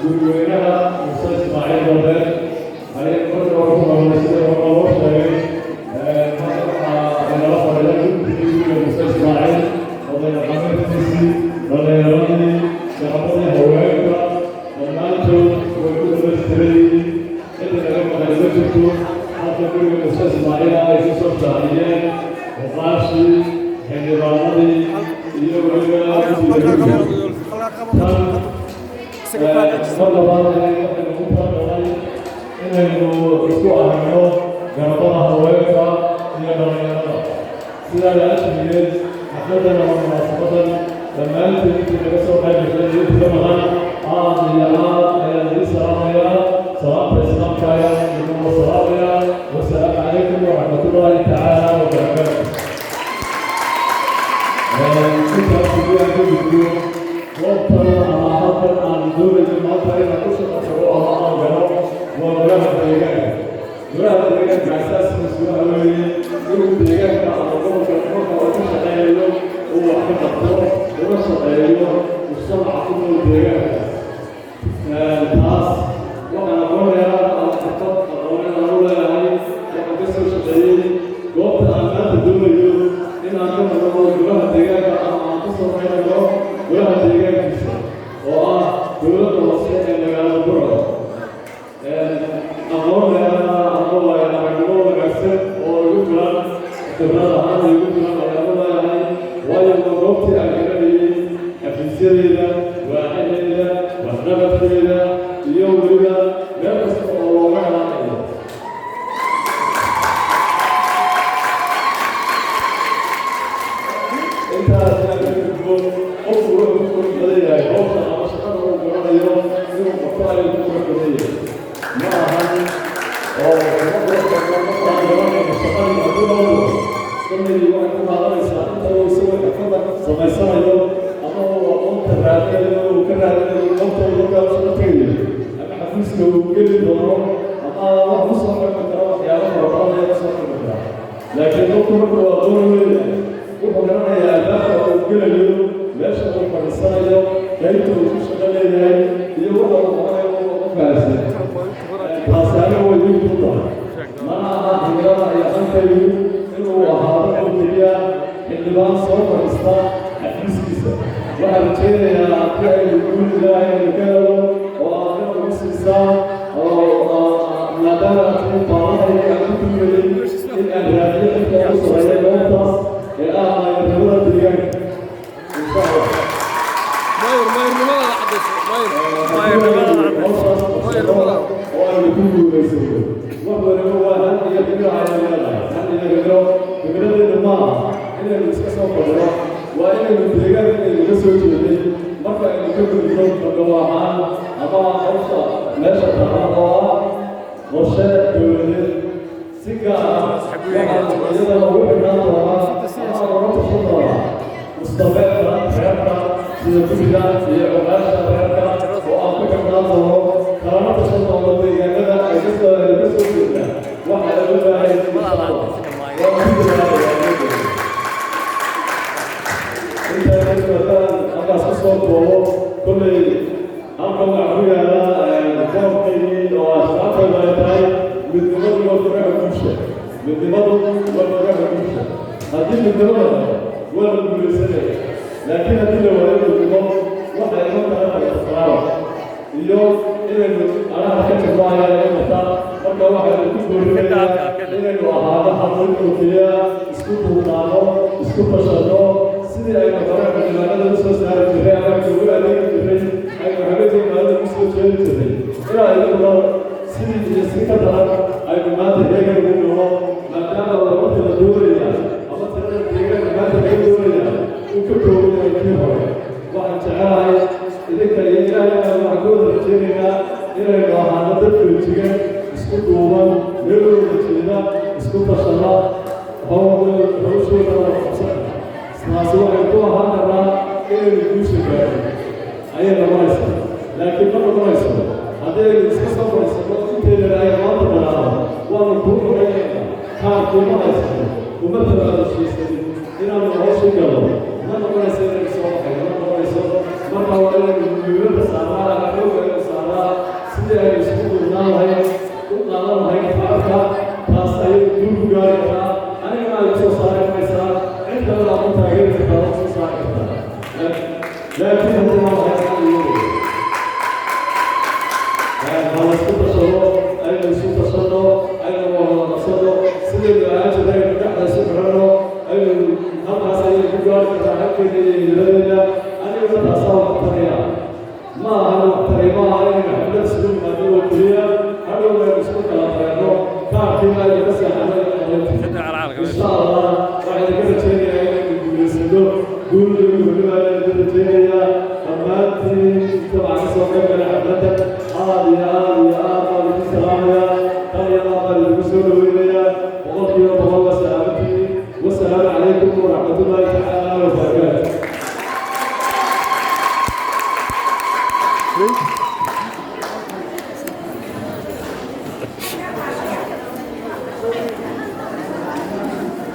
gurigweynaha Muuse Ismaaciil Galbeed ayay marka hore ku qabanaysa oo loo sheegay nala fadhiya guddiga Muuse Ismaaciil odayaaqameedkiisii dhallinyaradii shaqadii haweenka dhammaantood way ku dhamaystiray inta naga maqayso jirto halka guriga Muuse Ismaaciil ay ku soo shaaciyeen oqaashii xildhibaanadii iyo weliba inaynu isku aragno garabada haweenka iyo dhallinyarada sidaa la ashriyeed xafladan ama munaasabadan dhammaantood intii naga soo qaybgashay iyo intii ka maqan aad iyo aad ayaan idin salaamayaa salaamta islaamka ayaan idinku salaamayaa wasalaamu calaykum waraxmatullaahi tacaala wabarakaatu intaas uguaan ka gudbiyo goobtan ama halkan aan doonayo maanta inaan ku shaqaysano ama aan galo waa golaha deegaanka golaha deegaanka asaaskiisu waxa weeye inuu deegaanka ama gobolka marka uu ka shaqeeyo uu wax ka qabto uga shaqeeyo mujtamaca ku nool deegaankaas taas waxaan aqoonayaa ama xirfad aqoonin aan u leeyahay waxaan ka soo shaqeeyey goobta aan maanta doonayo inaan ka noqdo golaha deegaanka ama aan ka soo qaynayo golaha deegaankiisa oo ah dowladda hoose ee magaalada Burco aqoonayana ama waayo-aragnimo wanaagsan oo igu filan khibrad ahaan igu filan ayaan u leeyahay waayo waa goobtii aan garanayay xafiisyadeeda waaxadeeda waxqabadkeeda iyo weliba meel kasta oo looga helaanayo intaas aan ka gudbo qofku wuxuu ku badan yahay howsha ama shaqada uu garanayo inuu qabto ayuu ku badan yahay ma ahan oo markaan garanayno shaqadii adduunoodu kolleydii waxay ku qaadanaysaa inta uu isagoo xirfada samaysanayo ama uu aqoonta raadinayo uu ka raadinayo goobtooda markaa u shaqo tegayo ama xafiiska uu geli doono ama wax u soo xirmi karo waxyaalo fara badan ayaa kasoo xirmi kara laakiin qofku marka uu aqoon leeyahay wuxuu garanayaa albaabka uu gelayo meesha uu fadhiisanayo qaybta uu ku shaqo leeyahay iyo waxa uu qabanayo uu u fahamsan taasina way weyn u tahay mana aha xildhibaan ay aqontaydu inuu ahaado oo keliya xildhibaan soo fadhiista xafiiskiisa waxaan rajaynayaa haddii aynu guul ilaahay aynu ka helo oo aad ka ugu siisaa oo maadaama aad baahanahay aan ku tuumayay in aan raadiyo inta ugu sareeya goobtaas ee ah maayarnimada deegaanka insha allah oo aynu ku guulaysano wax waliba waa han iyo fikro ayaan leedahay han iyo fikradeedu ma aha inaynu iska soo fadhino waa inaynu deegaanka aynuga soo jeeday marka aynu ka gudubno fadhow ahaan ama hawsha meesha taala oo ah qorshe dowladeed si gaar ah waxaan iyadana ugu xidhnaan doonaa ama looga tashan doonaa mustaqbalka reerka sida guriga iyo ogaasha reerka oo aan ku xidhnaan doono kalama tashan doono deegaanada ay ka soo jeedaan waxa lagu baahay halkaas ka soo koobo kolley halkan waxaa ku yaala goobkaygii oo ashaabtayda ay tahay midnimadu waa furaha guusha midnimadu waa furaha guusha haddii midnimada waa la guulaysanaya laakiin haddii la waayo midnimo waxay iman tahay farasaraaba iyo inaynu anaha ka jirno ayaa laga qabtaa marka waxaynu ku boorinayaa inaynu ahaado hadlin oo keliya isku duubnaano isku tashano sidii aynu hore xildhibaanada u soo saari jirray ama ugu adeegi jirray aynu habeenkii maalada u soo jeedi jirray ilaa iyaduna sidii iyo si ka daran aynu maanta deegaan ugu noqo maadaama laba tira doonaya ama tirada deegaanka maanta laga doonaya uu ka kooban yahay kii hore waxaan jecelahay idinka iyo ilaahayna waxaan ku wada rajeynaynaa inaynu ahaano dad feejigan isku duuban meel wada jeeda isku tashana hawshooda wada qabsan taasi waxay ku ahaan karnaa inaynu guusha gaadho ayay noqonaysaa laakiin ma noqonayso haddii aynu iska soo fadhiisano inteydana ay maanta dhalaado waanu kuu xoreynayna kaarkii ma haysano uma tabaadashiisanin inaanu hawsha galo ma noqonayso inaynu soo baxay ma noqonayso marka waa inaynu muhiimadda saarnaa xooga aynu saarnaa لكن هذا ما هذا السلطة صلوا أين السلطة صلوا أين الله صلوا سيد العاجل أين نحن سبحانه أين هم سيد الجوار كتحكي لنا أنا ما تصور الطريقة ما هذا الطريقة أين نحن نسلم هذه الكلية هذا ما يسمى الطريقة كان فيما يمسح إن شاء الله بعد كذا شيء يسلم قول لنا أمانتي طبعا سوف يبقى حفلتك السلام يا طيب المسؤول ويايا والله سلامتي والسلام عليكم ورحمة الله تعالى وبركاته.